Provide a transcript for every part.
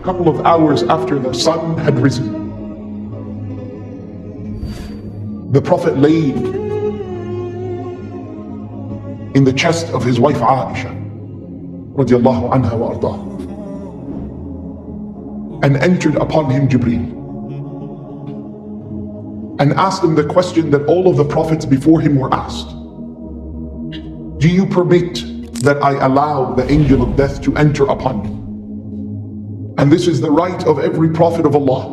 couple of hours after the sun had risen, the Prophet laid in the chest of his wife Aisha radiallahu anha wa ardaha, and entered upon him Jibreel and asked him the question that all of the prophets before him were asked: do you permit that I allow the angel of death to enter upon you? And this is the right of every prophet of Allah,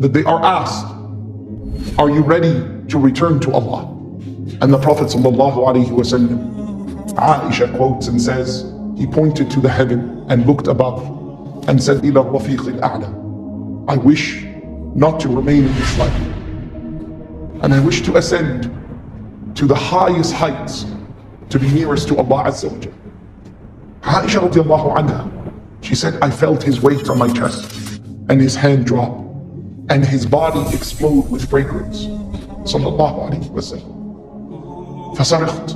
that they are asked, are you ready to return to Allah? And the Prophet sallallahu alaihi wasallam, Aisha quotes and says, he pointed to the heaven and looked above and said, ila rafiq al-a'la, I wish not to remain in this life, and I wish to ascend to the highest heights to be nearest to Allah Azza wa Jalla. Aisha radiallahu anha, she said, I felt his weight on my chest and his hand drop and his body explode with fragrance. Sallallahu alayhi wa sallam. فصرخت.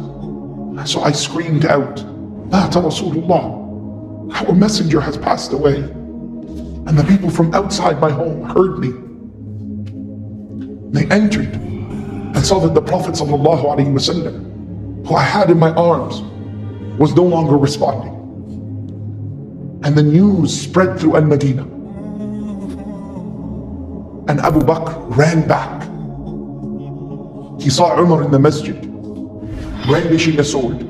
So I screamed out, مات رسول الله. Our messenger has passed away. And the people from outside my home heard me. They entered and saw that the Prophet sallallahu alayhi wa sallam, who I had in my arms, was no longer responding. And the news spread through Al-Madinah. And Abu Bakr ran back. He saw Umar in the masjid, brandishing a sword.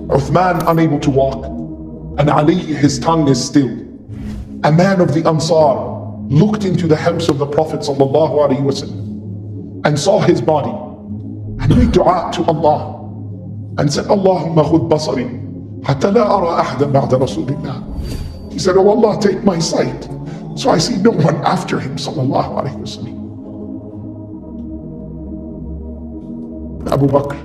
Uthman unable to walk. And Ali, his tongue is still. A man of the Ansar looked into the house of the Prophet sallallahu alaihi wasallam and saw his body and made dua to Allah and said, Allahumma khud basari hatta la ara ahadan ba'da Rasulillah. He said, oh Allah, take my sight so I see no one after him sallallahu alaihi wasallam. Abu Bakr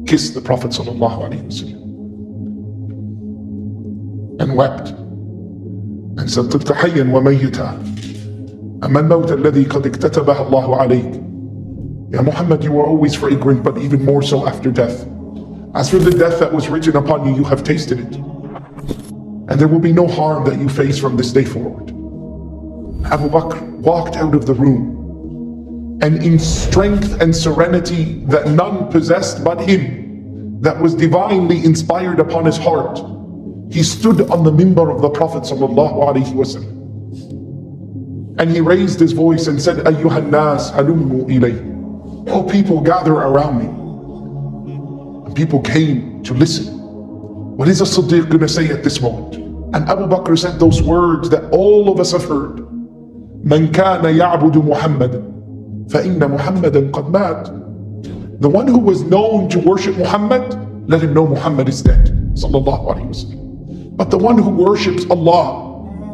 kissed the Prophet sallallahu alaihi wasallam and wept and said, طبت حيا وميتا أما الموت الذي قد اكتتبه الله عليك. Ya Muhammad, you were always fragrant, but even more so after death. As for the death that was written upon you, you have tasted it, and there will be no harm that you face from this day forward. Abu Bakr walked out of the room, and in strength and serenity that none possessed but him, that was divinely inspired upon his heart, he stood on the minbar of the Prophet sallallahu alaihi wasallam, and he raised his voice and said, Ayyuhan nas halummu ilay. Oh people, gather around me. And people came to listen. What is a Siddiq going to say at this moment? And Abu Bakr said those words that all of us have heard. Man kana ya'budu Muhammadan fa inna Muhammadan qad mat. The one who was known to worship Muhammad, let him know Muhammad is dead. Sallallahu alaihi wasallam. But the one who worships Allah,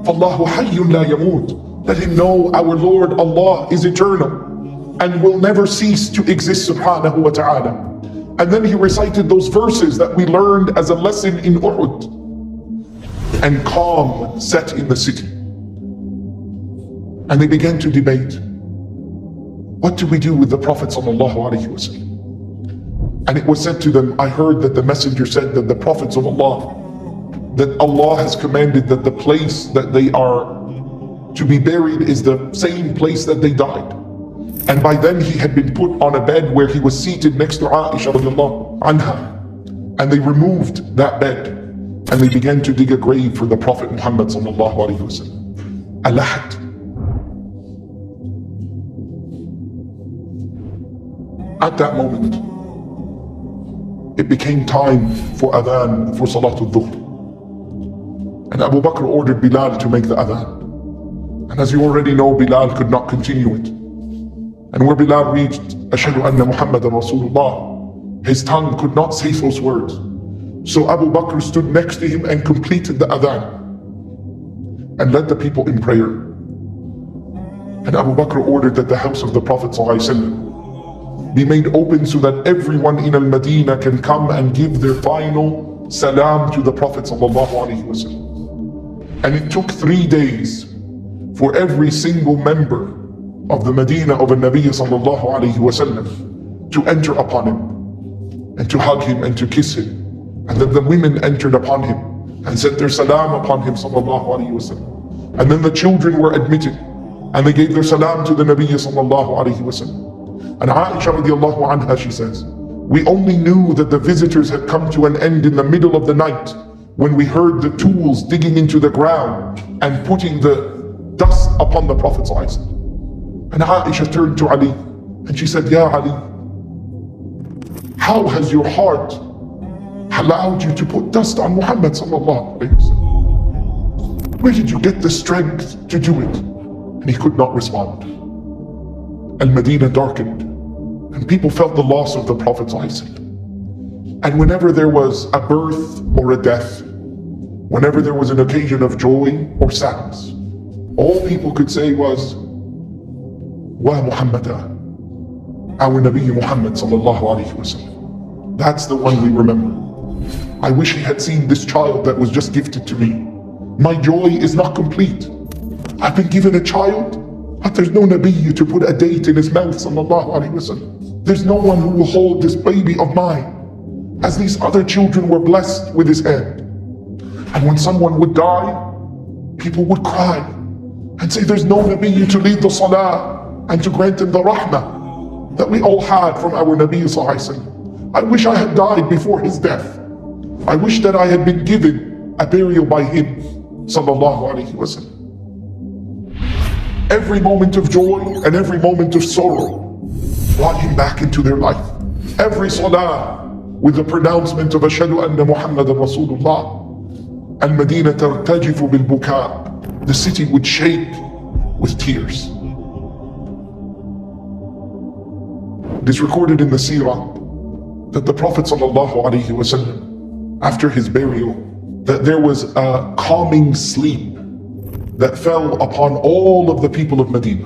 فَاللَّهُ حَيٌّ لَا يَمُوتُ, let him know our Lord Allah is eternal and will never cease to exist subhanahu wa ta'ala. And then he recited those verses that we learned as a lesson in Uhud. And calm set in the city. And they began to debate, what do we do with the Prophet sallallahu alaihi wasallam? And it was said to them, I heard that the messenger said that the prophets of Allah, that Allah has commanded that the place that they are to be buried is the same place that they died. And by then he had been put on a bed where he was seated next to Aisha radiallahu anha. And they removed that bed and they began to dig a grave for the Prophet Muhammad sallallahu alaihi wasallam. Al-Lahad. At that moment, it became time for adhan for Salatul Dhuhr. And Abu Bakr ordered Bilal to make the adhan. And as you already know, Bilal could not continue it. And where Bilal reached, Ashhadu anna Muhammadan Rasulullah, his tongue could not say those words. So Abu Bakr stood next to him and completed the adhan and led the people in prayer. And Abu Bakr ordered that the house of the Prophet ﷺ be made open so that everyone in Al-Madinah can come and give their final salam to the Prophet ﷺ. And it took 3 days for every single member of the Medina of the Nabi sallallahu alayhi wasallam to enter upon him and to hug him and to kiss him. And then the women entered upon him and said their salam upon him sallallahu alayhi wasallam. And then the children were admitted, and they gave their salam to the Nabi sallallahu alayhi wa sallam. And Aisha radiallahu anha, she says, we only knew that the visitors had come to an end in the middle of the night when we heard the tools digging into the ground and putting the dust upon the Prophet sallallahu alayhi wa sallam. And Aisha turned to Ali and she said, Ya Ali, how has your heart allowed you to put dust on Muhammad sallallahu alayhi wa sallam? Where did you get the strength to do it? And he could not respond. Al-Madinah darkened, and people felt the loss of the Prophet sallallahu alayhi wa sallam. And whenever there was a birth or a death, whenever there was an occasion of joy or sadness, all people could say was, Wa Muhammada, our Nabi Muhammad sallallahu alayhi wa sallam. That's the one we remember. I wish he had seen this child that was just gifted to me. My joy is not complete. I've been given a child, but there's no Nabi to put a date in his mouth sallallahu alayhi wa sallam. There's no one who will hold this baby of mine, as these other children were blessed with his hand. And when someone would die, people would cry and say there's no Nabi to lead the salah and to grant him the rahmah that we all had from our Nabi sallallahu alayhi wa sallam. I wish I had died before his death. I wish that I had been given a burial by him sallallahu alayhi wa sallam. Every moment of joy and every moment of sorrow brought him back into their life. Every salah with the pronouncement of Ashhadu anna Muhammadan Rasulullah. Al-Madinah tartajifu bil-buka. The city would shake with tears. It is recorded in the seerah that the Prophet sallallahu alayhi wa sallam, after his burial, that there was a calming sleep that fell upon all of the people of Medina.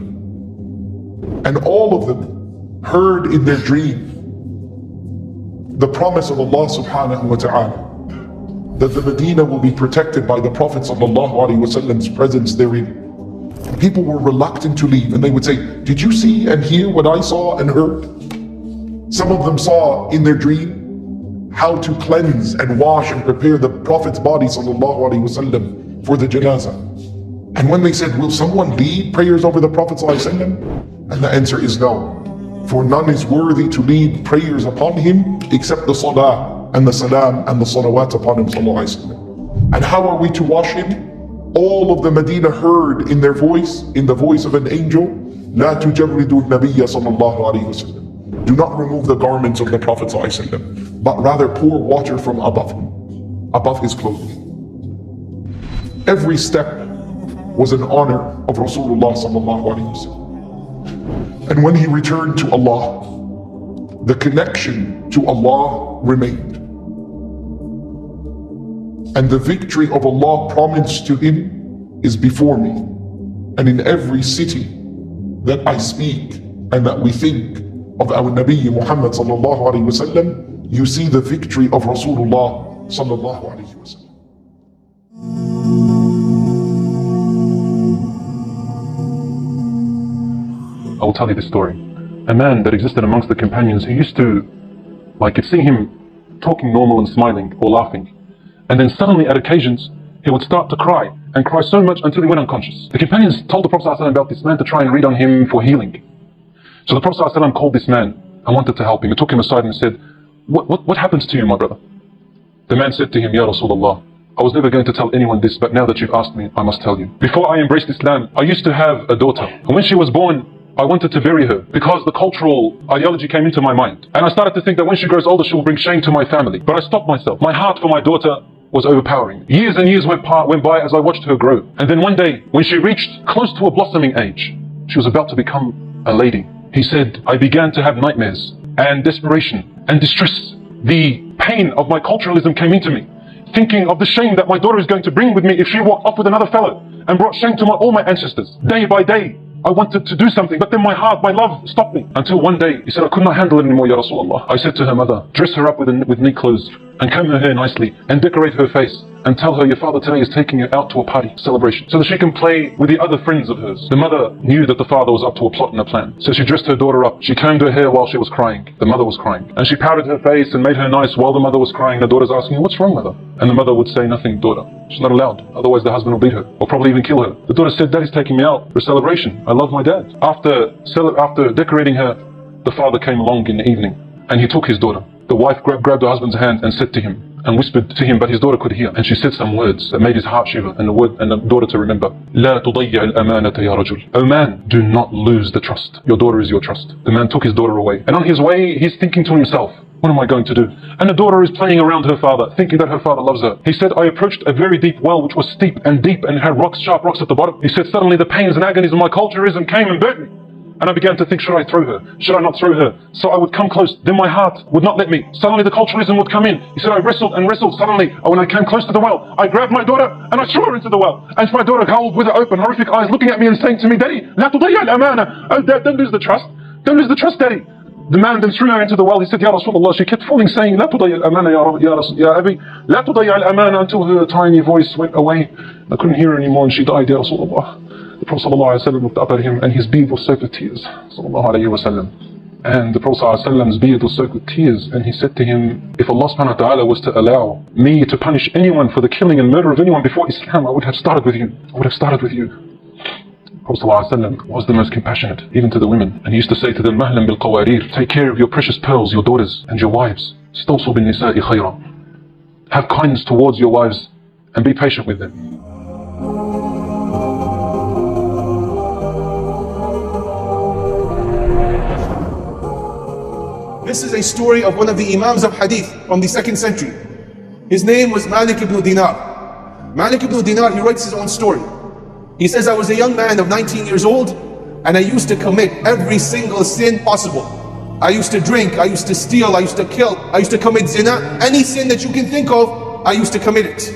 And all of them heard in their dream the promise of Allah subhanahu wa ta'ala that the Medina will be protected by the Prophet sallallahu alaihi wasallam's presence therein. People were reluctant to leave, and they would say, did you see and hear what I saw and heard? Some of them saw in their dream how to cleanse and wash and prepare the Prophet's body sallallahu alaihi wasallam for the janazah. And when they said, will someone lead prayers over the Prophet ﷺ? And the answer is no. For none is worthy to lead prayers upon him except the salah and the salam and the salawat upon him ﷺ. And how are we to wash him? All of the Medina heard in their voice, in the voice of an angel, لا تجردوا النبي صلى الله عليه وسلم. Do not remove the garments of the Prophet ﷺ, but rather pour water from above him, above his clothing. Every step was an honor of Rasulullah sallallahu alaihi wasallam. And when he returned to Allah, the connection to Allah remained. And the victory of Allah promised to him is before me. And in every city that I speak and that we think of our Nabi Muhammad sallallahu alaihi wasallam, you see the victory of Rasulullah sallallahu alaihi wasallam. I will tell you this story. A man that existed amongst the companions who used to, you'd see him talking normal and smiling or laughing. And then suddenly at occasions, he would start to cry and cry so much until he went unconscious. The companions told the Prophet ﷺ about this man to try and read on him for healing. So the Prophet ﷺ called this man and wanted to help him. He took him aside and said, what happens to you, my brother? The man said to him, Ya Rasulullah, I was never going to tell anyone this, but now that you've asked me, I must tell you. Before I embraced Islam, I used to have a daughter. And when she was born, I wanted to bury her because the cultural ideology came into my mind. And I started to think that when she grows older, she will bring shame to my family. But I stopped myself. My heart for my daughter was overpowering. Years and years went by as I watched her grow. And then one day, when she reached close to a blossoming age, she was about to become a lady. He said, I began to have nightmares and desperation and distress. The pain of my culturalism came into me, thinking of the shame that my daughter is going to bring with me if she walked off with another fellow and brought shame to all my ancestors. Day by day, I wanted to do something, but then my heart, my love stopped me. Until one day, he said, I could not handle it anymore, Ya Rasulullah. I said to her mother, dress her up with neat clothes and comb her hair nicely and decorate her face and tell her your father today is taking her out to a party celebration so that she can play with the other friends of hers. The mother knew that the father was up to a plot and a plan. So she dressed her daughter up. She combed her hair while she was crying. The mother was crying. And she powdered her face and made her nice while the mother was crying. The daughter's asking her, what's wrong, mother? And the mother would say, nothing, daughter. She's not allowed. Otherwise the husband will beat her or probably even kill her. The daughter said, Daddy's taking me out for a celebration. I love my dad. After decorating her, the father came along in the evening and he took his daughter. The wife grabbed her husband's hand and said to him, and whispered to him, but his daughter could hear. And she said some words that made his heart shiver, and the daughter to remember. لا تضيع الأمانة يا رجل. O man, do not lose the trust. Your daughter is your trust. The man took his daughter away. And on his way, he's thinking to himself, what am I going to do? And the daughter is playing around her father, thinking that her father loves her. He said, I approached a very deep well, which was steep and deep and had rocks, sharp rocks at the bottom. He said, suddenly the pains and agonies of my culturism came and burnt me. And I began to think, should I throw her? Should I not throw her? So I would come close. Then my heart would not let me. Suddenly the culturalism would come in. He said, I wrestled and wrestled. Suddenly, when I came close to the well, I grabbed my daughter and I threw her into the well. And my daughter howled with her open, horrific eyes, looking at me and saying to me, Daddy, لا تضيع الأمانة. Oh, Dad, don't lose the trust. Don't lose the trust, Daddy. The man then threw her into the well. He said, Ya Rasulullah. She kept falling, saying, لا تضيع الأمانة يا أبي. لا تضيع الأمانة, until her tiny voice went away. I couldn't hear her anymore and she died, Ya Rasulullah. The Prophet ﷺ looked up at him and his beard was soaked with tears. And the Prophet ﷺ's beard was soaked with tears, and he said to him, if Allah subhanahu wa ta'ala was to allow me to punish anyone for the killing and murder of anyone before Islam, I would have started with you. I would have started with you. The Prophet ﷺ was the most compassionate, even to the women. And he used to say to them, Mahlan bil qawarir, take care of your precious pearls, your daughters and your wives. Stawsu bin nisa'i khayra. Have kindness towards your wives and be patient with them. This is a story of one of the Imams of Hadith from the 2nd century. His name was Malik ibn Dinar. Malik ibn Dinar, he writes his own story. He says, I was a young man of 19 years old and I used to commit every single sin possible. I used to drink, I used to steal, I used to kill, I used to commit zina. Any sin that you can think of, I used to commit it.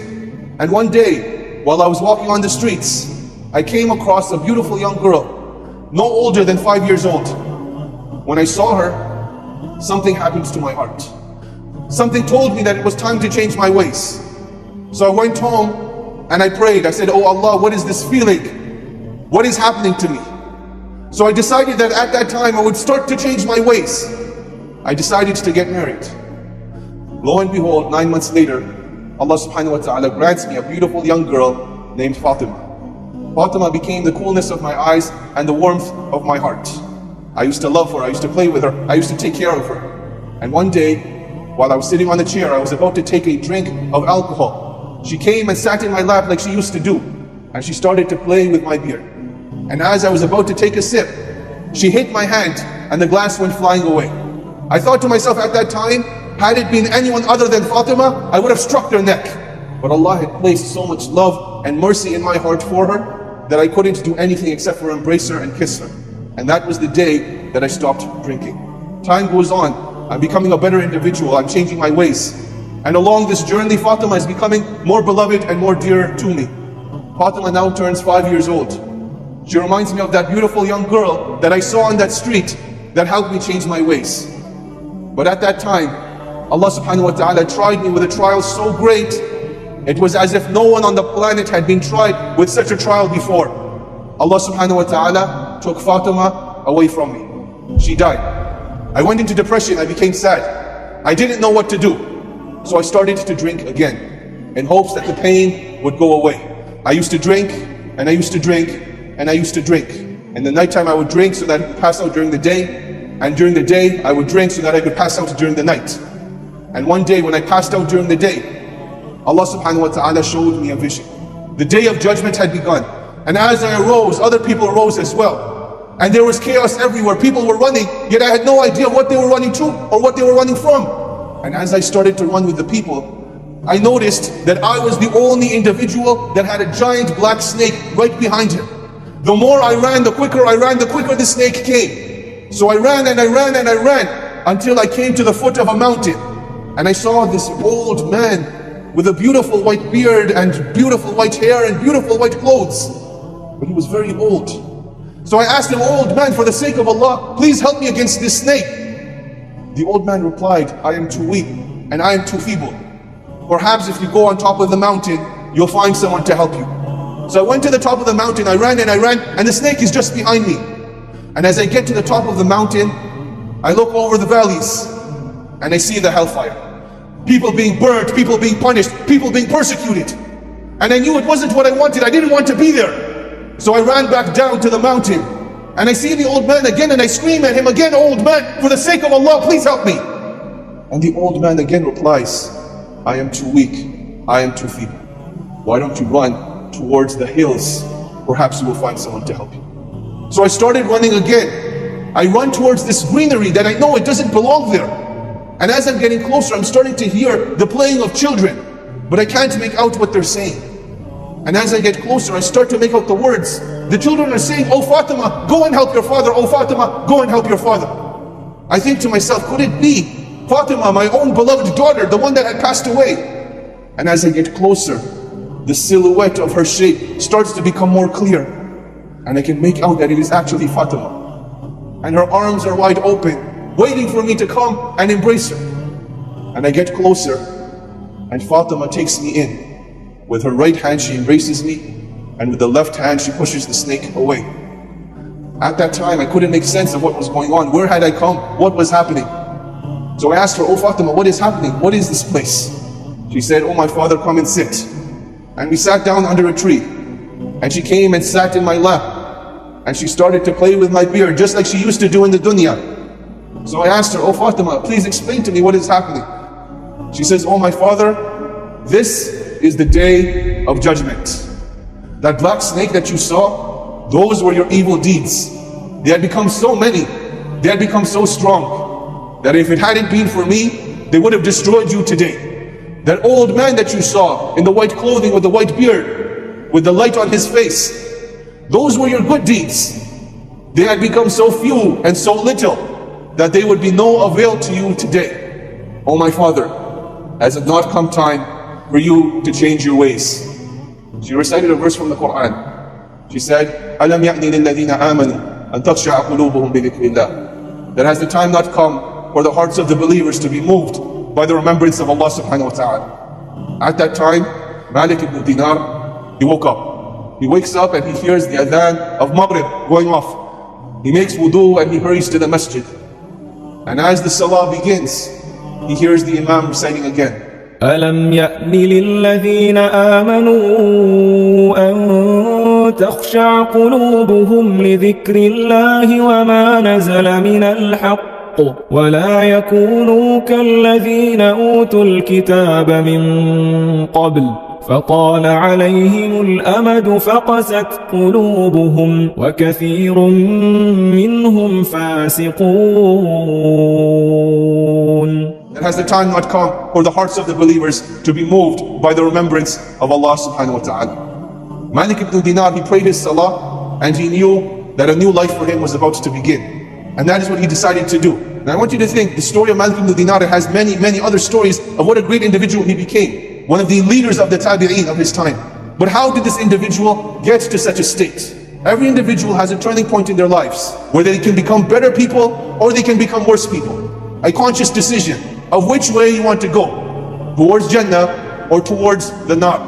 And one day, while I was walking on the streets, I came across a beautiful young girl, no older than 5 years old. When I saw her, something happened to my heart. Something told me that it was time to change my ways. So I went home and I prayed. I said, oh Allah, what is this feeling? What is happening to me? So I decided that at that time I would start to change my ways. I decided to get married. Lo and behold, 9 months later, Allah subhanahu wa ta'ala grants me a beautiful young girl named Fatima. Fatima became the coolness of my eyes and the warmth of my heart. I used to love her, I used to play with her, I used to take care of her. And one day, while I was sitting on the chair, I was about to take a drink of alcohol. She came and sat in my lap like she used to do, and she started to play with my beer. And as I was about to take a sip, she hit my hand and the glass went flying away. I thought to myself at that time, had it been anyone other than Fatima, I would have struck her neck. But Allah had placed so much love and mercy in my heart for her that I couldn't do anything except for embrace her and kiss her. And that was the day that I stopped drinking. Time goes on, I'm becoming a better individual, I'm changing my ways. And along this journey, Fatima is becoming more beloved and more dear to me. Fatima now turns 5 years old. She reminds me of that beautiful young girl that I saw on that street that helped me change my ways. But at that time, Allah subhanahu wa ta'ala tried me with a trial so great, it was as if no one on the planet had been tried with such a trial before. Allah subhanahu wa ta'ala took Fatima away from me. She died. I went into depression, I became sad. I didn't know what to do. So I started to drink again, in hopes that the pain would go away. I used to drink, and I used to drink, and I used to drink. In the nighttime I would drink so that I could pass out during the day, and during the day I would drink so that I could pass out during the night. And one day when I passed out during the day, Allah subhanahu wa ta'ala showed me a vision. The day of judgment had begun. And as I arose, other people arose as well. And there was chaos everywhere. People were running, yet I had no idea what they were running to or what they were running from. And as I started to run with the people, I noticed that I was the only individual that had a giant black snake right behind him. The more I ran, the quicker I ran, the quicker the snake came. So I ran and I ran and I ran until I came to the foot of a mountain. And I saw this old man with a beautiful white beard and beautiful white hair and beautiful white clothes. But he was very old. So I asked him, old man, for the sake of Allah, please help me against this snake. The old man replied, I am too weak and I am too feeble. Perhaps if you go on top of the mountain, you'll find someone to help you. So I went to the top of the mountain, I ran, and the snake is just behind me. And as I get to the top of the mountain, I look over the valleys, and I see the hellfire. People being burnt, people being punished, people being persecuted. And I knew it wasn't what I wanted, I didn't want to be there. So I ran back down to the mountain, and I see the old man again, and I scream at him again, "Old man, for the sake of Allah, please help me." And the old man again replies, "I am too weak, I am too feeble. Why don't you run towards the hills? Perhaps you will find someone to help you." So I started running again. I run towards this greenery that I know it doesn't belong there. And as I'm getting closer, I'm starting to hear the playing of children, but I can't make out what they're saying. And as I get closer, I start to make out the words. The children are saying, "Oh Fatima, go and help your father. Oh Fatima, go and help your father." I think to myself, could it be Fatima, my own beloved daughter, the one that had passed away? And as I get closer, the silhouette of her shape starts to become more clear. And I can make out that it is actually Fatima. And her arms are wide open, waiting for me to come and embrace her. And I get closer, and Fatima takes me in. With her right hand she embraces me, and with the left hand she pushes the snake away. At that time I couldn't make sense of what was going on. Where had I come? What was happening? So I asked her, "Oh Fatima, what is happening? What is this place?" She said, "Oh my father, come and sit." And we sat down under a tree. And she came and sat in my lap. And she started to play with my beard, just like she used to do in the dunya. So I asked her, "Oh Fatima, please explain to me what is happening." She says, "Oh my father, this is the day of judgment. That black snake that you saw, those were your evil deeds. They had become so many, they had become so strong, that if it hadn't been for me, they would have destroyed you today. That old man that you saw in the white clothing with the white beard, with the light on his face, those were your good deeds. They had become so few and so little that they would be no avail to you today. Oh my father, has it not come time for you to change your ways?" She recited a verse from the Quran. She said, "Alam ya'ni lilladhina amanu an takhsha'a qulubuhum bi dhikrillah." That has the time not come for the hearts of the believers to be moved by the remembrance of Allah subhanahu wa ta'ala. At that time, Malik ibn Dinar, he woke up. He wakes up and he hears the adhan of Maghrib going off. He makes wudu and he hurries to the masjid. And as the salah begins, he hears the imam reciting again. ألم يأن للذين آمنوا أن تخشع قلوبهم لذكر الله وما نزل من الحق ولا يكونوا كالذين أوتوا الكتاب من قبل فطال عليهم الأمد فقست قلوبهم وكثير منهم فاسقون. And has the time not come for the hearts of the believers to be moved by the remembrance of Allah subhanahu wa ta'ala? Malik ibn Dinar, he prayed his salah and he knew that a new life for him was about to begin. And that is what he decided to do. And I want you to think, the story of Malik ibn Dinar has many, many other stories of what a great individual he became. One of the leaders of the tabi'een of his time. But how did this individual get to such a state? Every individual has a turning point in their lives where they can become better people or they can become worse people. A conscious decision of which way you want to go, towards Jannah or towards the Nar.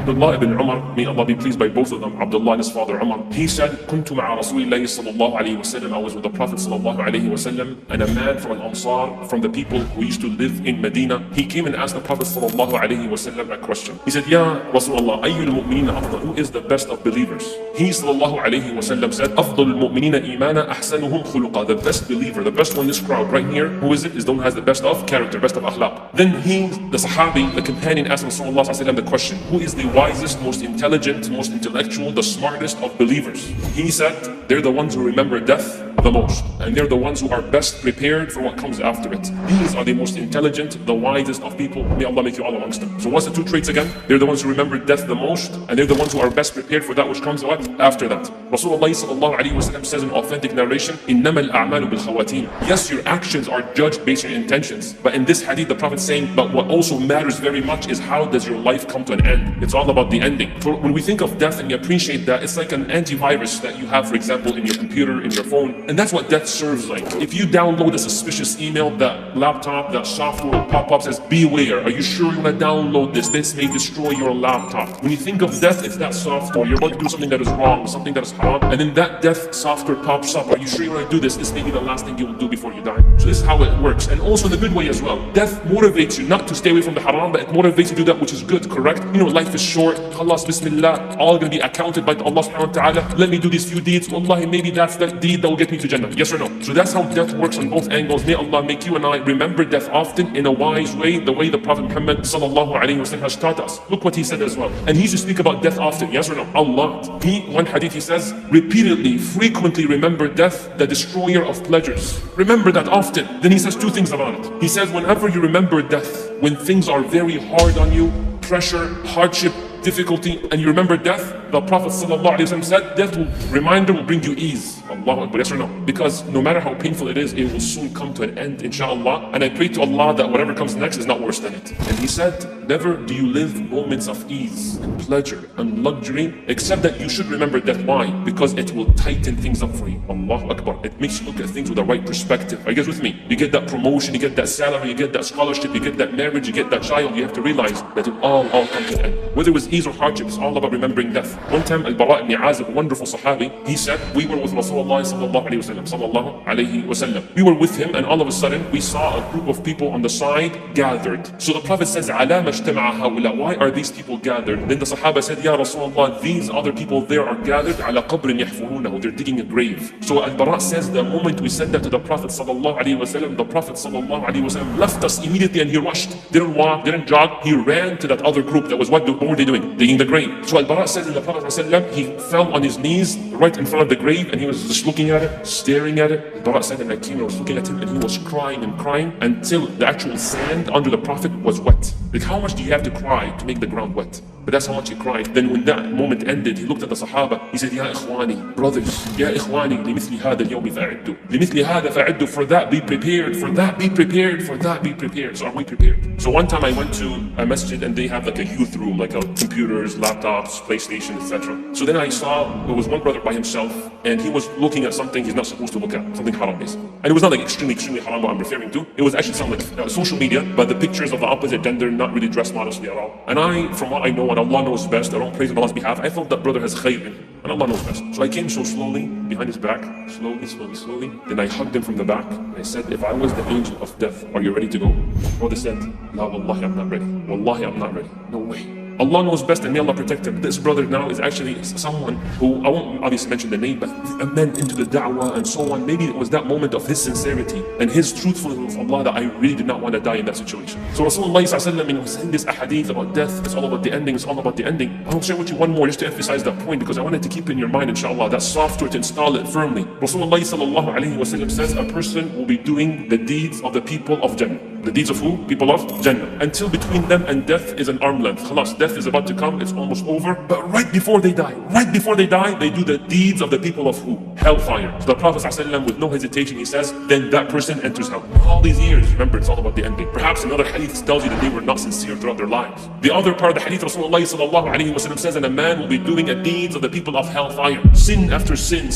Abdullah ibn Umar, may Allah be pleased by both of them, Abdullah and his father Umar, he said, كنت مع رسول الله صلى الله عليه وسلم, I was with the Prophet صلى الله عليه وسلم, and a man from Al-Ansar, from the people who used to live in Medina, he came and asked the Prophet صلى الله عليه وسلم a question. He said, Ya Rasulullah, أي المؤمنين أفضل, who is the best of believers? He صلى الله عليه وسلم said, أفضل المؤمنين إيمانا أحسنهم خلقا, the best believer, the best one in this crowd right here, who is it? Is the one who has the best of character, best of akhlaq. Then he, the Sahabi, the companion, asked Rasulullah صلى الله عليه وسلم the question, who is the wisest, most intelligent, most intellectual, the smartest of believers? He said, they're the ones who remember death the most, and they're the ones who are best prepared for what comes after it. These are the most intelligent, the wisest of people. May Allah make you all amongst them. So what's the two traits again? They're the ones who remember death the most, and they're the ones who are best prepared for that which comes what? After that. Rasulullah sallallahu alaihi wasallam says in authentic narration, إِنَّمَا الْأَعْمَالُ بِالْخَوَاتِيمِ. Yes, your actions are judged based on your intentions, but in this hadith the Prophet is saying, but what also matters very much is how does your life come to an end. It's all about the ending. When we think of death and you appreciate that, it's like an antivirus that you have, for example, in your computer, in your phone, and And that's what death serves like. If you download a suspicious email, that laptop, that software will pop up, says, beware, are you sure you want to download this? This may destroy your laptop. When you think of death, it's that software. You're about to do something that is wrong, something that is haram, and then that death software pops up. Are you sure you want to do this? This may be the last thing you will do before you die. So this is how it works. And also in the good way as well. Death motivates you not to stay away from the haram, but it motivates you to do that which is good, correct? You know, life is short. Khalas, bismillah, all going to be accounted by Allah subhanahu wa ta'ala. Let me do these few deeds. Wallahi, maybe that's the deed that will get me to Jannah. Yes or no? So that's how death works on both angles. May Allah make you and I remember death often in a wise way, the way the Prophet Muhammad sallallahu alayhi wa sallam has taught us. Look what he said as well. And he used to speak about death often. Yes or no? Allah. One hadith he says, repeatedly, frequently remember death, the destroyer of pleasures. Remember that often. Then he says two things about it. He says, whenever you remember death, when things are very hard on you, pressure, hardship, difficulty, and you remember death, the Prophet ﷺ said, death reminder will bring you ease. Allahu Akbar, yes or no? Because no matter how painful it is, it will soon come to an end, inshallah. And I pray to Allah that whatever comes next is not worse than it. And he said, never do you live moments of ease and pleasure and luxury, except that you should remember death. Why? Because it will tighten things up for you. Allahu Akbar. It makes you look at things with the right perspective. Are you guys with me? You get that promotion, you get that salary, you get that scholarship, you get that marriage, you get that child. You have to realize that it all come to an end. Whether it was ease or hardship, it's all about remembering death. One time, Al-Bara ibn Azib, a wonderful Sahabi, he said, we were with Rasulullah sallallahu alayhi wa sallam. We were with him, and all of a sudden, we saw a group of people on the side gathered. So the Prophet says, عَلَى مَا اجْتَمَعَ هَؤُلَاء. Why are these people gathered? Then the Sahaba said, Ya Rasulullah, these other people there are gathered عَلَى قَبْرٍ يَحْفُرُونَهُ. They're digging a grave. So Al-Bara says, the moment we said that to the Prophet sallallahu alayhi wa sallam, the Prophet sallallahu alayhi wa sallam left us immediately, and he rushed. Didn't walk, didn't jog. He ran to that other group that was what were they doing? Digging the grave. So Al-Bara says that the Prophet ﷺ, he fell on his knees right in front of the grave, and he was just looking at it, staring at it. Al-Bara said, and I came and I was looking at him, and he was crying and crying until the actual sand under the Prophet was wet. Like, how much do you have to cry to make the ground wet? But that's how much he cried. Then when that moment ended, he looked at the Sahaba. He said, Ya ikhwani, brothers, Ya ikhwani, لِمِثْلِ هَذَا الْيَوْمِ فَأَعِدُّوا. لِمِثْلِ هَذَا فَأَعِدُّوا. For that be prepared, for that be prepared, for that be prepared. So are we prepared? So one time I went to a masjid, and they have like a youth room, like computers, laptops, PlayStation, etc. So then I saw there was one brother by himself, and he was looking at something he's not supposed to look at, something haram basically. And it was not like extremely haram what I'm referring to. It was actually something like social media, but the pictures of the opposite gender not really dressed modestly at all. And I, from what I know, and Allah knows best, I don't praise on Allah's behalf, I thought that brother has khayr in him, and Allah knows best. So I came so slowly, behind his back, slowly. Then I hugged him from the back, and I said, if I was the angel of death, are you ready to go? Brother said, La wallahi, I'm not ready. Wallahi, I'm not ready. No way. Allah knows best, and may Allah protect him. This brother now is actually someone who, I won't obviously mention the name, but meant into the da'wah and so on. Maybe it was that moment of his sincerity and his truthfulness with Allah that I really did not want to die in that situation. So Rasulullah sallallahu alaihi wasallam was saying this ahadith about death. It's all about the ending. It's all about the ending. I'll share with you one more just to emphasize that point, because I wanted to keep in your mind, inshallah, that software to install it firmly. Rasulullah sallallahu alaihi wasallam says a person will be doing the deeds of the people of Jannah. The deeds of who? People of Jannah. Until between them and death is an arm length. Khalas, death is about to come, it's almost over. But right before they die, they do the deeds of the people of who? Hellfire. So the Prophet ﷺ, with no hesitation, he says, then that person enters hell. All these years, remember, it's all about the ending. Perhaps another hadith tells you that they were not sincere throughout their lives. The other part of the hadith, Rasulullah ﷺ says, and a man will be doing the deeds of the people of hellfire. Sin after sin,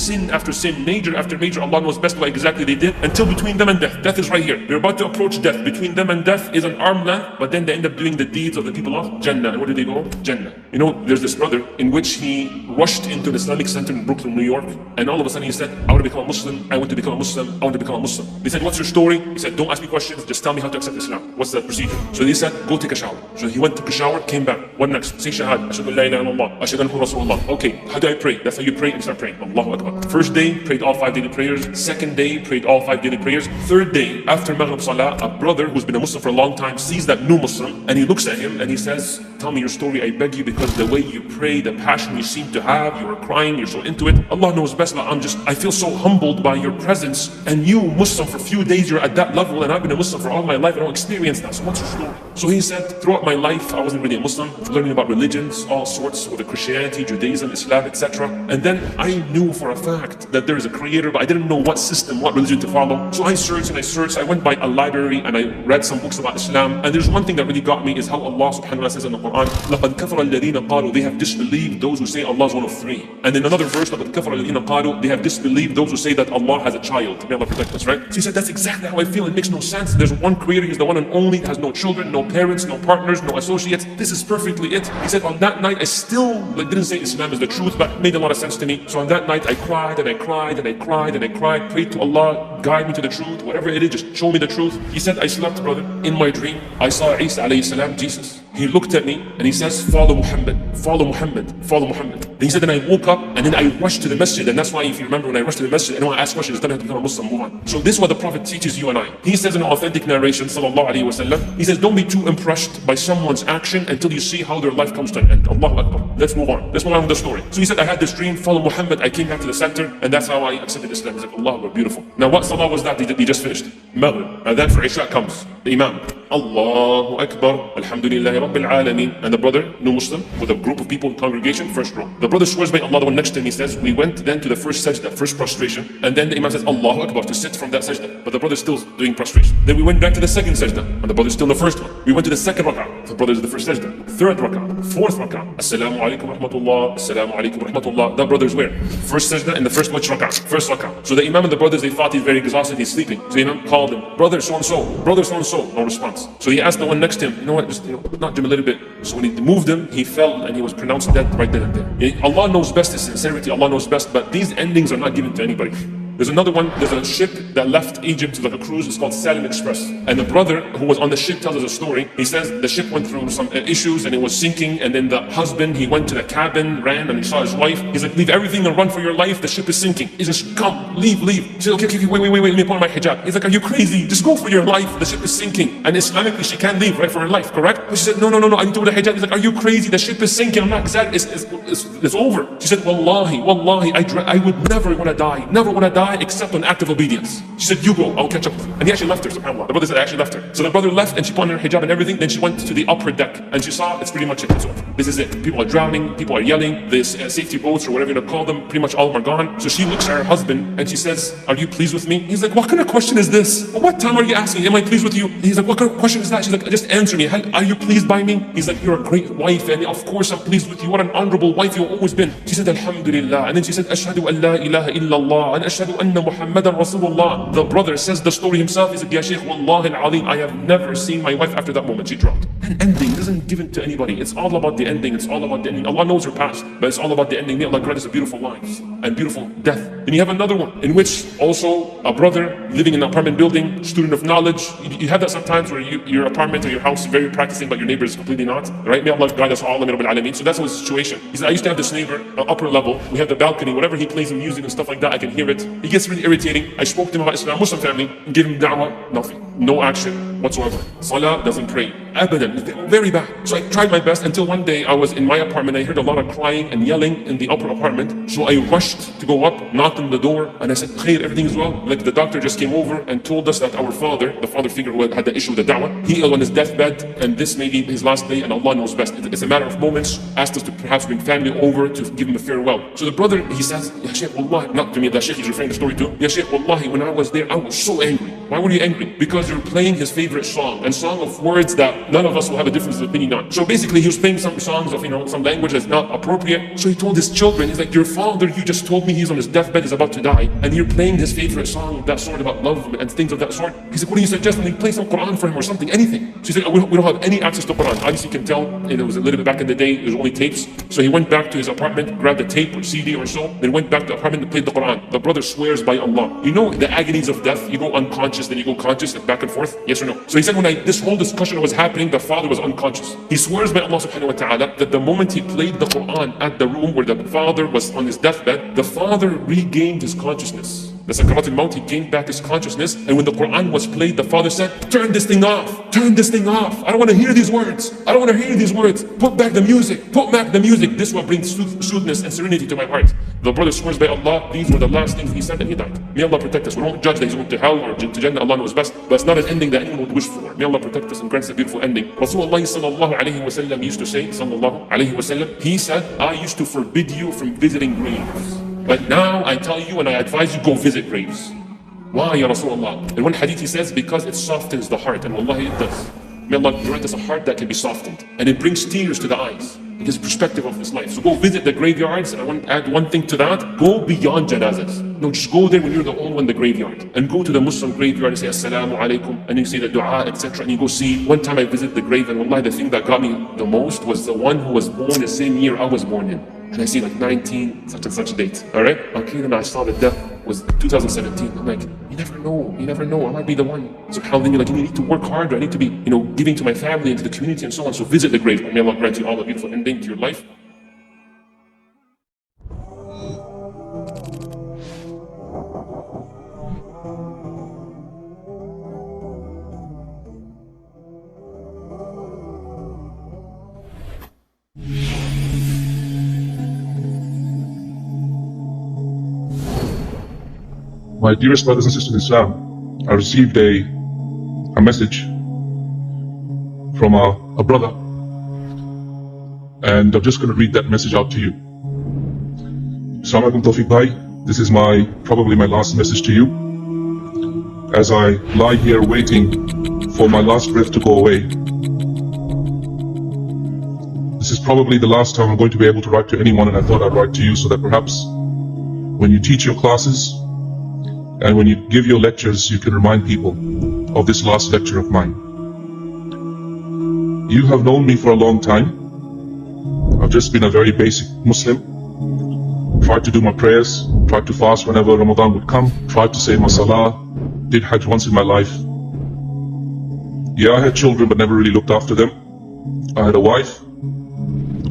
major after major. Allah knows best what exactly they did. Until between them and death. Death is right here. They're about to approach death. Between them and death is an arm length, but then they end up doing the deeds of the people of Jannah. And where did they go? Jannah. You know, there's this brother in which he rushed into an Islamic center in Brooklyn, New York, and all of a sudden he said, I want to become a Muslim, I want to become a Muslim, I want to become a Muslim. They said, what's your story? He said, don't ask me questions, just tell me how to accept Islam. What's the procedure? So they said, go take a shower. So he went, took a shower, came back. What next? Say shahad, ashhadu an la ilaha illallah, ashhadu anna Rasulullah. Okay, how do I pray? That's how you pray and start praying. Allahu Akbar. First day, prayed all 5 daily prayers. Second day, prayed all 5 daily prayers. Third day, after Maghrib Salah, a brother who's been a Muslim for a long time sees that new Muslim, and he looks at him and he says, tell me your story, I beg you, because the way you pray, the passion you seem to have, you are crying, you're so into it. Allah knows best, but I feel so humbled by your presence, and you Muslim for a few days, you're at that level, and I've been a Muslim for all my life, I don't experience that, so what's your story? So he said, throughout my life, I wasn't really a Muslim, learning about religions, all sorts, whether Christianity, Judaism, Islam, etc. And then I knew for a fact that there is a creator, but I didn't know what system, what religion to follow. So I searched, I went by a library, and I read some books about Islam, and there's one thing that really got me is how Allah subhanahu wa ta'ala says in the Quran, لَقَدْ كَفَرَ الَّذِينَ قَالُوا, they have disbelieved those who say Allah is one of three. And in another verse, لَقَدْ كَفَرَ الَّذِينَ قَالُوا, they have disbelieved those who say that Allah has a child. May Allah protect us, right? So he said, that's exactly how I feel. It makes no sense. There's one creator, he's the one and only, has no children, no parents, no partners, no associates. This is perfectly it. He said, on that night, I still didn't say Islam is the truth, but it made a lot of sense to me. So on that night, I cried and I cried and I cried and I cried, prayed to Allah, guide me to the truth, whatever it is, just show me the truth. He said, I slept, brother. In my dream, I saw Isa alayhi salam, Jesus. He looked at me and he says, follow Muhammad, follow Muhammad, follow Muhammad. Then he said, then I woke up and then I rushed to the masjid. And that's why, if you remember, when I rushed to the masjid, anyone asks questions, doesn't have to become a Muslim, move on. So this is what the Prophet teaches you and I. He says in an authentic narration, sallallahu alayhi wa sallam, he says, don't be too impressed by someone's action until you see how their life comes to an end. Allahu Akbar. Let's move on. Let's move on with the story. So he said, I had this dream, follow Muhammad. I came back to the center and that's how I accepted Islam. He's like, Allahu Akbar, beautiful. Now what salah was that? He just finished. Maghrib. And then for Isha comes the Imam. Allahu Akbar, Alhamdulillahi Rabbil Alameen. And the brother, new Muslim, with a group of people in congregation, first row. The brother swears by Allah, the one next to him, he says, we went then to the first sajda, first prostration. And then the Imam says, Allahu Akbar, to sit from that sajda. But the brother's still doing prostration. Then we went back to the second sajda. And the brother's still in the first one. We went to the second rak'ah. The brother's in the first sajda. Third rak'ah. Fourth rak'ah. Assalamu alaikum rahmatullah. Assalamu alaikum rahmatullah. That brother's where? First sajda in the first which rak'ah? First rak'ah. So the Imam and the brothers, they thought he's very exhausted, he's sleeping. So the Imam called him, brother so-and-so, brother so-and-so. No response. So he asked the one next to him, you know what, just nudge him a little bit. So when he moved him, he fell and he was pronounced dead right then and there. Allah knows best, his sincerity, Allah knows best, but these endings are not given to anybody. There's another one, there's a ship that left Egypt, like a cruise, it's called Salim Express. And the brother who was on the ship tells us a story. He says the ship went through some issues and it was sinking, and then the husband, he went to the cabin, ran, and he saw his wife. He's like, leave everything and run for your life, the ship is sinking. He says, come, leave. She said, okay, wait, let me put on my hijab. He's like, are you crazy? Just go for your life, the ship is sinking. And Islamically, she can't leave, right, for her life, correct? But she said, no, I need to wear the hijab. He's like, are you crazy? The ship is sinking, I'm not excited, it's over. She said, wallahi, I would never want to die except on active obedience. She said, you go, I'll catch up with you. And he actually left her, subhanAllah. The brother said, I actually left her. So the brother left and she put on her hijab and everything. Then she went to the upper deck and she saw it's pretty much it. It's over. This is it. People are drowning, people are yelling, this safety boats or whatever you call them, pretty much all of them are gone. So she looks at her husband and she says, are you pleased with me? He's like, what kind of question is this? What time are you asking? Am I pleased with you? He's like, what kind of question is that? She's like, just answer me. Are you pleased by me? He's like, you're a great wife and of course I'm pleased with you. What an honorable wife you've always been. She said, Alhamdulillah. And then she said, Ashhadu an la ilaha illallah and ashhadu anna Muhammadan Rasulullah. The brother says the story himself. He said, Ya Shaykh, Wallahi al-Alim, I have never seen my wife after that moment. She dropped. An ending doesn't give it to anybody. It's all about the ending. It's all about the ending. Allah knows her past, but it's all about the ending. May Allah grant us a beautiful life and beautiful death. Then you have another one in which also a brother living in an apartment building, student of knowledge. You have that sometimes where your apartment or your house is very practicing, but your neighbor is completely not. Right? May Allah guide us all. So that's his situation. He said, I used to have this neighbor, upper level. We have the balcony. Whenever he plays music and stuff like that, I can hear it. He gets really irritating. I spoke to him about Islam, Muslim family, and gave him da'wah, nothing. No action whatsoever. Salah, doesn't pray. Abadan. Very bad. So I tried my best until one day I was in my apartment. I heard a lot of crying and yelling in the upper apartment. So I rushed to go up, knocked on the door, and I said, Khair, everything is well. Like the doctor just came over and told us that our father, the father figure who had the issue with the da'wah, he is on his deathbed and this may be his last day and Allah knows best. It's a matter of moments. Asked us to perhaps bring family over to give him a farewell. So the brother, he says, Ya Shaykh, Wallahi, not to me, the Shaykh he's referring the story to. Ya Shaykh, Wallahi, when I was there, I was so angry. Why were you angry? Because you're playing his favorite song, and song of words that none of us will have a difference of opinion on. So basically he was playing some songs of, some language that's not appropriate. So he told his children, he's like, your father, you just told me he's on his deathbed, he's about to die, and you're playing his favorite song of that sort about love and things of that sort. He said, what do you suggest? Like, play some Quran for him or something, anything. So he said, we don't have any access to Quran. Obviously you can tell, it was a little bit back in the day, there was only tapes. So he went back to his apartment, grabbed a tape or CD or so, then went back to the apartment and played the Quran. The brother swears by Allah. You know the agonies of death, you go unconscious, then you go conscious, like back and forth, yes or no? So he said, when this whole discussion was happening, the father was unconscious. He swears by Allah subhanahu wa ta'ala that the moment he played the Quran at the room where the father was on his deathbed, the father regained his consciousness. The Sakarat al-Maut, he gained back his consciousness, and when the Quran was played, the father said, turn this thing off, turn this thing off. I don't want to hear these words. I don't want to hear these words. Put back the music, put back the music. This will bring soothness and serenity to my heart. The brother swears by Allah, these were the last things he said, and he died. May Allah protect us. We don't judge that he's going to hell or to Jannah, Allah knows best, but it's not an ending that anyone would wish for. May Allah protect us and grant us a beautiful ending. Rasulullah sallallahu alayhi wa sallam used to say, sallallahu alayhi wa sallam, he said, I used to forbid you from visiting graves. But now I tell you and I advise you, go visit graves. Why, Ya Rasulullah? In one hadith he says, because it softens the heart, and wallahi it does. May Allah grant us a heart that can be softened, and it brings tears to the eyes. his perspective of his life. So go visit the graveyards, and I want to add one thing to that. Go beyond janazas. No, just go there when you're the only one in the graveyard. And go to the Muslim graveyard and say Assalamu alaikum, and you say the dua, etc. And you go see. One time I visited the grave, and wallahi, the thing that got me the most was the one who was born the same year I was born in. And I see like 19, such and such date. Alright? Okay, then I saw the death was 2017. I'm like, you never know, I might be the one. So how then you're like, you need to work harder, I need to be, giving to my family and to the community and so on. So visit the grave. May Allah grant you all a beautiful ending to your life. My dearest brothers and sisters in Islam, I received a message from a brother, and I'm just going to read that message out to you. Assalamu alaikum Tawfiq Bhai, this is probably my last message to you, as I lie here waiting for my last breath to go away. This is probably the last time I'm going to be able to write to anyone, and I thought I'd write to you so that perhaps when you teach your classes, and when you give your lectures, you can remind people of this last lecture of mine. You have known me for a long time. I've just been a very basic Muslim. Tried to do my prayers, tried to fast whenever Ramadan would come, tried to say my salah, did Hajj once in my life. Yeah, I had children but never really looked after them. I had a wife.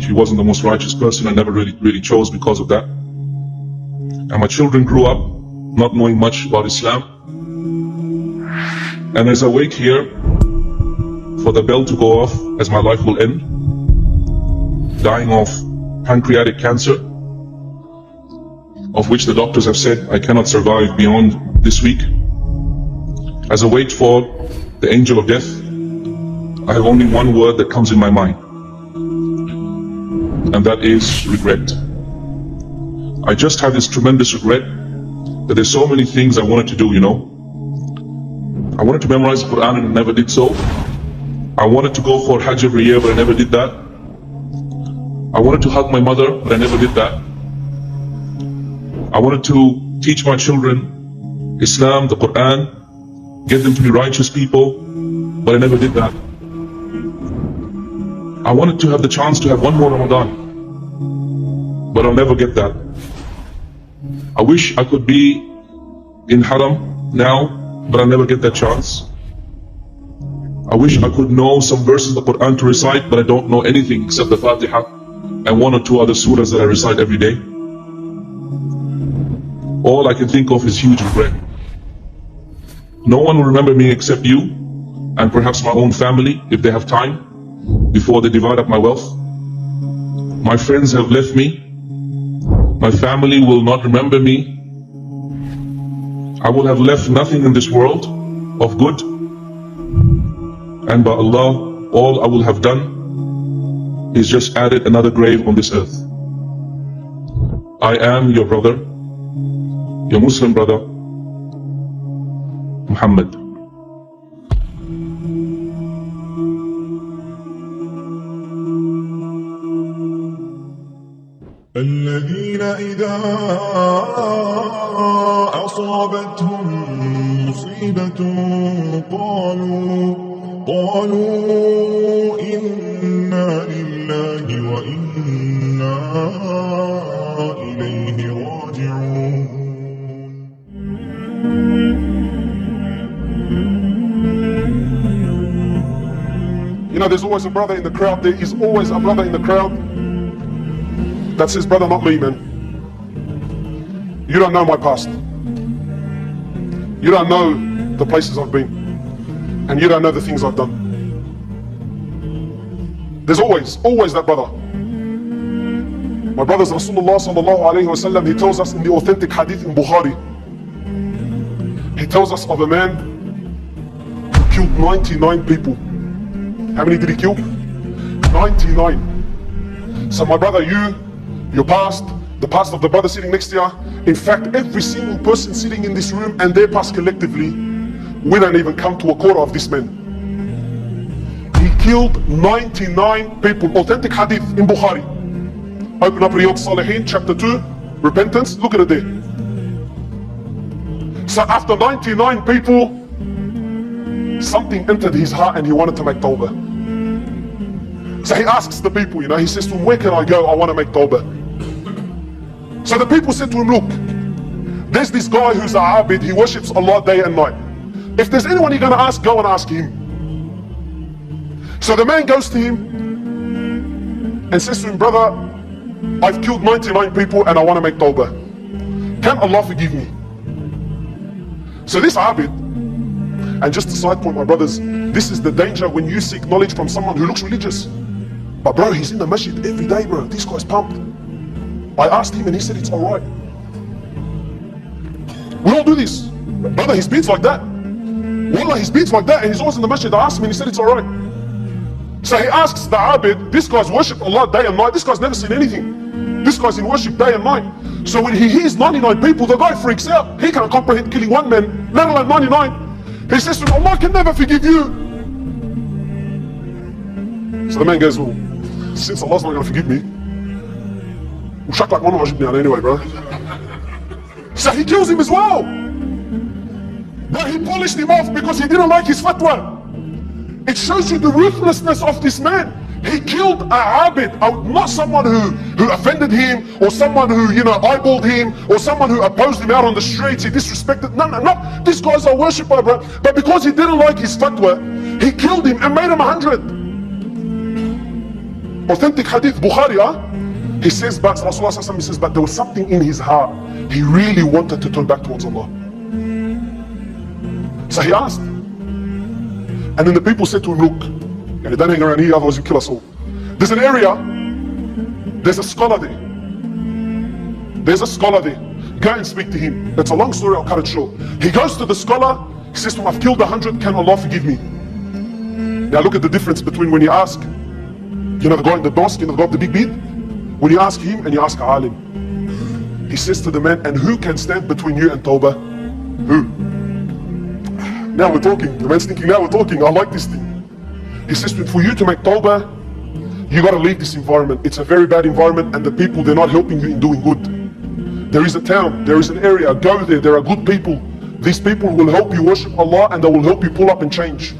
She wasn't the most righteous person. I never really chose because of that. And my children grew up not knowing much about Islam. And as I wait here for the bell to go off, as my life will end, dying of pancreatic cancer, of which the doctors have said I cannot survive beyond this week. As I wait for the angel of death, I have only one word that comes in my mind, and that is regret. I just have this tremendous regret that there's so many things I wanted to do, I wanted to memorize the Quran and I never did so. I wanted to go for Hajj every year, but I never did that. I wanted to hug my mother, but I never did that. I wanted to teach my children Islam, the Quran, get them to be righteous people, but I never did that. I wanted to have the chance to have one more Ramadan, but I'll never get that. I wish I could be in Haram now, but I'll never get that chance. I wish I could know some verses of the Quran to recite, but I don't know anything except the Fatiha and one or two other surahs that I recite every day. All I can think of is huge regret. No one will remember me except you, and perhaps my own family, if they have time, before they divide up my wealth. My friends have left me. My family will not remember me. I will have left nothing in this world of good. And by Allah, all I will have done is just added another grave on this earth. I am your brother, your Muslim brother, Muhammad. الذين إذا أصابتهم مصيبة قالوا إنا لله وإنا إليه راجعون. There's always a brother in the crowd. There is always a brother in the crowd. That's his brother, not me, man. You don't know my past. You don't know the places I've been. And you don't know the things I've done. There's always that brother. My brothers, Rasulullah sallallahu alayhi wa sallam, he tells us in the authentic hadith in Bukhari, he tells us of a man who killed 99 people. How many did he kill? 99. So my brother, your past, the past of the brother sitting next to you, in fact, every single person sitting in this room and their past collectively, we don't even come to a quarter of this man. he killed 99 people. Authentic hadith in Bukhari. Open up Riyadh Salihin, chapter 2, repentance. Look at it there. So after 99 people, something entered his heart and he wanted to make tawbah. So he asks the people, he says to them, where can I go? I want to make tawbah. So the people said to him, look, there's this guy who's a abid, he worships Allah day and night. If there's anyone you're going to ask, go and ask him. So the man goes to him and says to him, brother, I've killed 99 people and I want to make tawbah. Can Allah forgive me? So this abid, and just a side point, my brothers, this is the danger when you seek knowledge from someone who looks religious. But bro, he's in the masjid every day, bro. This guy's pumped. I asked him and he said it's alright. We all do this. Brother, he speaks like that. Wallah, he speaks like that and he's always in the masjid. I asked him and he said it's alright. So he asks the abid, this guy's worship Allah day and night. This guy's never seen anything. This guy's in worship day and night. So when he hears 99 people, the guy freaks out. He can't comprehend killing one man, let alone 99. He says to him, Allah can never forgive you. So the man goes, well, since Allah's not going to forgive me, we'll shak like one anyway, bro. So he kills him as well. But he polished him off because he didn't like his fatwa. It shows you the ruthlessness of this man. He killed a abid, not someone who offended him, or someone who, eyeballed him, or someone who opposed him out on the streets, he disrespected. No. This guy's a worshipper, bro. But because he didn't like his fatwa, he killed him and made him 100. Authentic hadith, Bukhari, He says, but Rasulullah he says, but there was something in his heart. He really wanted to turn back towards Allah. So he asked. And then the people said to him, look, don't hang around here, otherwise you kill us all. There's an area, there's a scholar there. There's a scholar there. Go and speak to him. It's a long story, I'll cut it short. He goes to the scholar, he says to him, I've killed 100, can Allah forgive me? Now look at the difference between when you ask, the guy in the mosque, the guy with the big beard, when you ask him and you ask a alim. He says to the man, and who can stand between you and tawbah? Who? Now we're talking. The man's thinking, now we're talking. I like this thing. He says to him, for you to make tawbah, you got to leave this environment. It's a very bad environment and the people, they're not helping you in doing good. There is a town, there is an area, go there, there are good people. These people will help you worship Allah and they will help you pull up and change.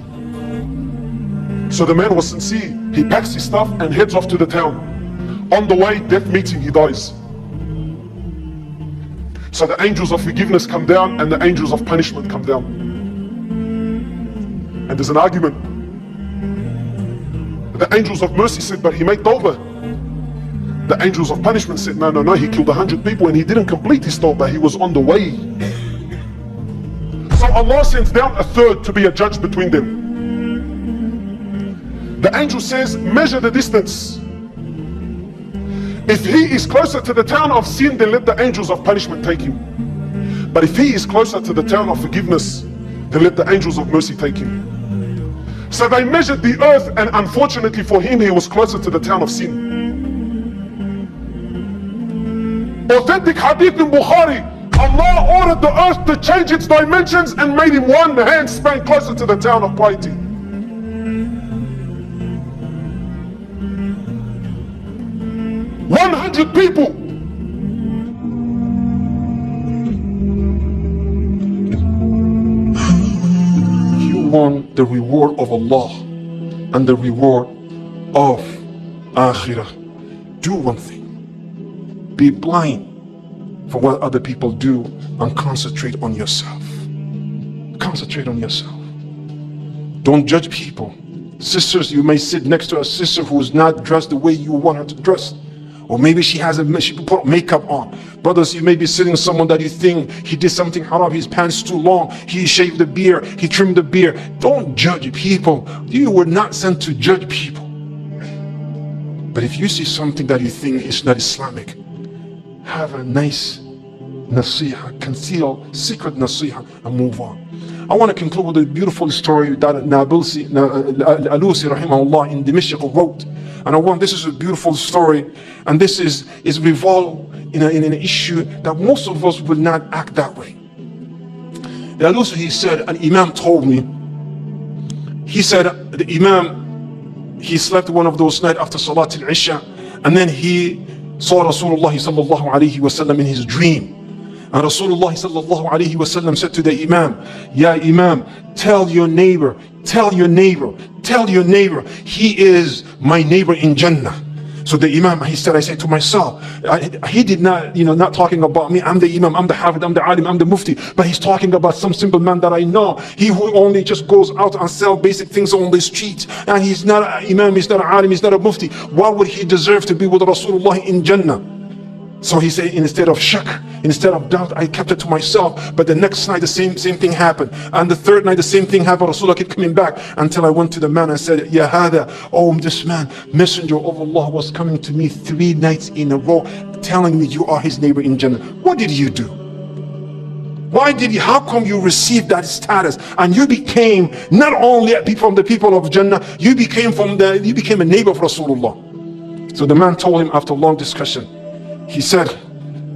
So the man was sincere. He packs his stuff and heads off to the town. On the way, death meets him, he dies. So the angels of forgiveness come down and the angels of punishment come down. And there's an argument. The angels of mercy said, but he made tawbah. The angels of punishment said, no, he killed 100 people and he didn't complete his tawbah, he was on the way. So Allah sends down a third to be a judge between them. The angel says, measure the distance. If he is closer to the town of sin, then let the angels of punishment take him. But if he is closer to the town of forgiveness, then let the angels of mercy take him. So they measured the earth, and unfortunately for him, he was closer to the town of sin. Authentic hadith in Bukhari, Allah ordered the earth to change its dimensions and made him one hand span closer to the town of piety. $100 people. You want the reward of Allah and the reward of Akhirah. Do one thing. Be blind for what other people do and concentrate on yourself. Concentrate on yourself. Don't judge people. Sisters, you may sit next to a sister who is not dressed the way you want her to dress. Or maybe she put makeup on. Brothers, you may be sitting with someone that you think he did something haram, his pants too long, he shaved the beard, he trimmed the beard. Don't judge people. You were not sent to judge people. But if you see something that you think is not Islamic, have a nice nasiha, conceal secret nasiha, and move on. I want to conclude with a beautiful story that Alusi rahimahullah in Dimashq wrote. And this is a beautiful story, and this is revolved in an issue that most of us would not act that way. Alusi, he said, an Imam told me, he said, the Imam he slept one of those nights after Salat al-Isha, and then he saw Rasulullah sallallahu alayhi wasallam in his dream. And Rasulullah sallallahu alayhi wasallam said to the Imam, Ya Imam, tell your neighbor, tell your neighbor, tell your neighbor, he is my neighbor in Jannah. So the Imam, he said, I said to myself, he did not, not talking about me, I'm the Imam, I'm the Hafid, I'm the Alim, I'm the Mufti, but he's talking about some simple man that I know. He who only just goes out and sell basic things on the street, and he's not an Imam, he's not an Alim, he's not a Mufti. Why would he deserve to be with Rasulullah in Jannah? So he said, instead of shak, instead of doubt, I kept it to myself. But the next night, the same thing happened. And the third night, the same thing happened. Rasulullah kept coming back until I went to the man and said, Ya hada, oh, this man, Messenger of Allah was coming to me 3 nights in a row, telling me you are his neighbor in Jannah. What did you do? How come you received that status? And you became not only from the people of Jannah, you became a neighbor of Rasulullah. So the man told him after a long discussion, he said,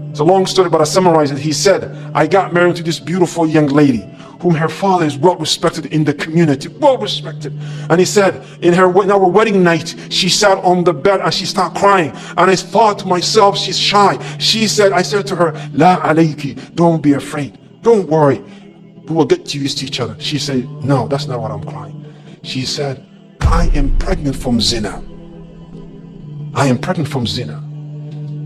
it's a long story, but I summarize it. He said, I got married to this beautiful young lady whom her father is well respected in the community, well respected. And he said, in our wedding night, she sat on the bed and she started crying. And I thought to myself, she's shy. I said to her, La alayki, don't be afraid. Don't worry. We will get used to each other. She said, no, that's not what I'm crying. She said, I am pregnant from zina. I am pregnant from zina.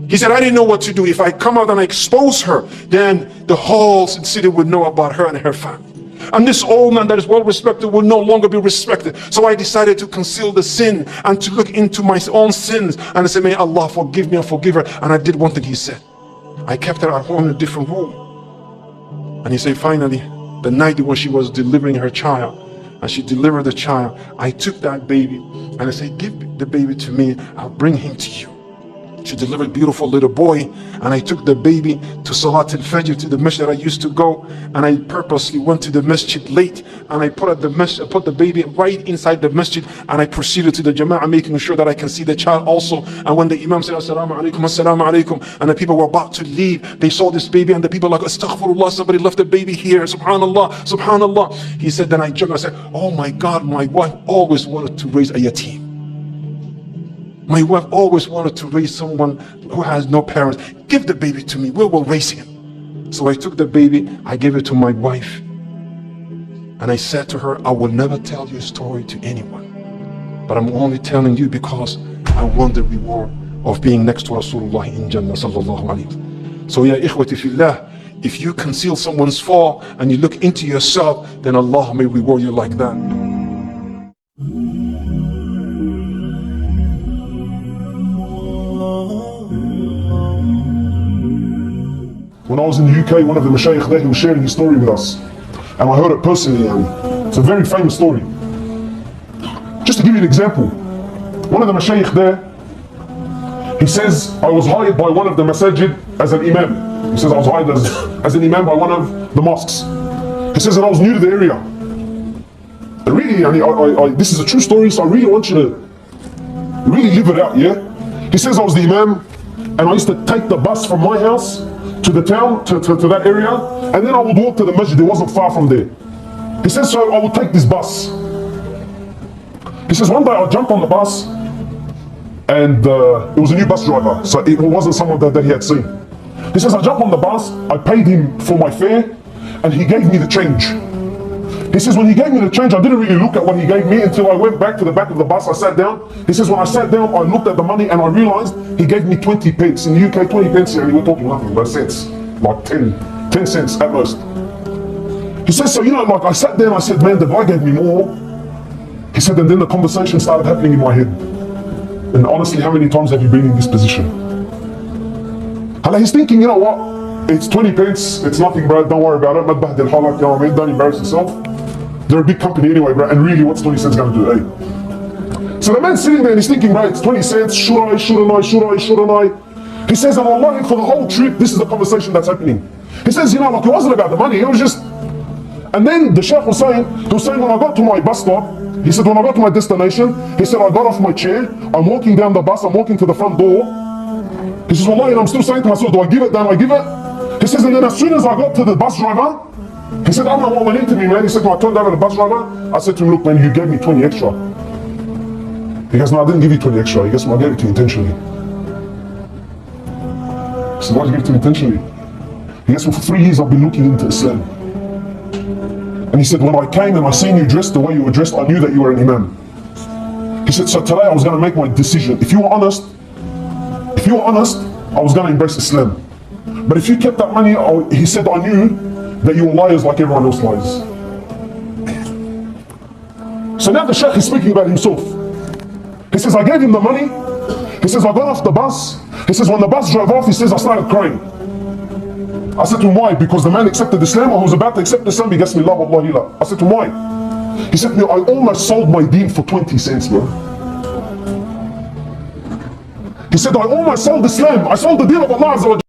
He said, I didn't know what to do. If I come out and I expose her, then the whole city would know about her and her family. And this old man that is well respected will no longer be respected. So I decided to conceal the sin and to look into my own sins. And I said, may Allah forgive me and forgive her. And I did one thing he said. I kept her at home in a different room. And he said, finally, the night when she was delivering her child, and she delivered the child, I took that baby and I said, give the baby to me. I'll bring him to you. She delivered a beautiful little boy, and I took the baby to Salat al-Fajr, to the masjid I used to go, and I purposely went to the masjid late, and I put the baby right inside the masjid, and I proceeded to the jama'ah, making sure that I can see the child also. And when the Imam said, Assalamu alaikum, and the people were about to leave, they saw this baby, and the people were like, Astaghfirullah, somebody left the baby here, subhanallah, subhanallah. He said, then I jumped, I said, oh my God, my wife always wanted to raise a yatim. My wife always wanted to raise someone who has no parents. Give the baby to me, we will raise him. So I took the baby, I gave it to my wife. And I said to her, I will never tell your story to anyone. But I'm only telling you because I want the reward of being next to Rasulullah in Jannah sallallahu alayhi wa sallam. So ya ikhwati fillah, if you conceal someone's fall and you look into yourself, then Allah may reward you like that. When I was in the UK, one of the mashayikh there, he was sharing his story with us. And I heard it personally. It's a very famous story. Just to give you an example, one of the mashayikh there, he says, I was hired by one of the masajid as an imam. He says, I was hired as an imam by one of the mosques. He says that I was new to the area. And really, this is a true story, so I really want you to really live it out, yeah? He says I was the imam, and I used to take the bus from my house to the town, to that area, and then I would walk to the masjid. It wasn't far from there. He says, so I would take this bus. He says, one day I jumped on the bus, and it was a new bus driver, so it wasn't someone that he had seen. He says, I jumped on the bus, I paid him for my fare, and he gave me the change. He says, when he gave me the change, I didn't really look at what he gave me until I went back to the back of the bus, I sat down. He says, when I sat down, I looked at the money and I realized he gave me 20 pence. In the UK, 20 pence, we're talking nothing but cents, like 10 cents at most. He says, so I sat there and I said, man, the guy gave me more. He said, and then the conversation started happening in my head. And honestly, how many times have you been in this position? And he's thinking, you know what? It's 20 pence, it's nothing, bro, don't worry about it. Don't embarrass yourself. They're a big company anyway, bro, and really what's 20 cents gonna do, eh? So the man's sitting there and he's thinking, right, it's 20 cents, shouldn't I? He says, and Allah, for the whole trip, this is the conversation that's happening. He says, it wasn't about the money, it was just... And then the Shaykh was saying, when I got to my bus stop, he said, when I got to my destination, he said, I got off my chair, I'm walking down the bus, I'm walking to the front door. He says, Wallahi, and I'm still saying to myself, do I give it, don't I give it? He says, and then as soon as I got to the bus driver, he said, I don't know what went into me, man. He said, when I turned over the bus driver, I said to him, look, man, you gave me 20 extra. He goes, no, I didn't give you 20 extra. He goes, no, I gave it to you intentionally. I said, why did you give it to me intentionally? He goes, well, for 3 years I've been looking into Islam. And he said, when I came and I seen you dressed the way you were dressed, I knew that you were an imam. He said, so today I was going to make my decision. If you were honest, I was going to embrace Islam. But if you kept that money, he said, I knew that you were liars like everyone else lies. So now the Sheikh is speaking about himself. He says, I gave him the money. He says, I got off the bus. He says, when the bus drove off, he says, I started crying. I said to him, why? Because the man accepted Islam, or he was about to accept Islam, he gets me, la wallahi la. I said to him, why? He said to me, I almost sold my deen for 20 cents, bro. He said, I almost sold Islam. I sold the deen of Allah Azza wa Jalla.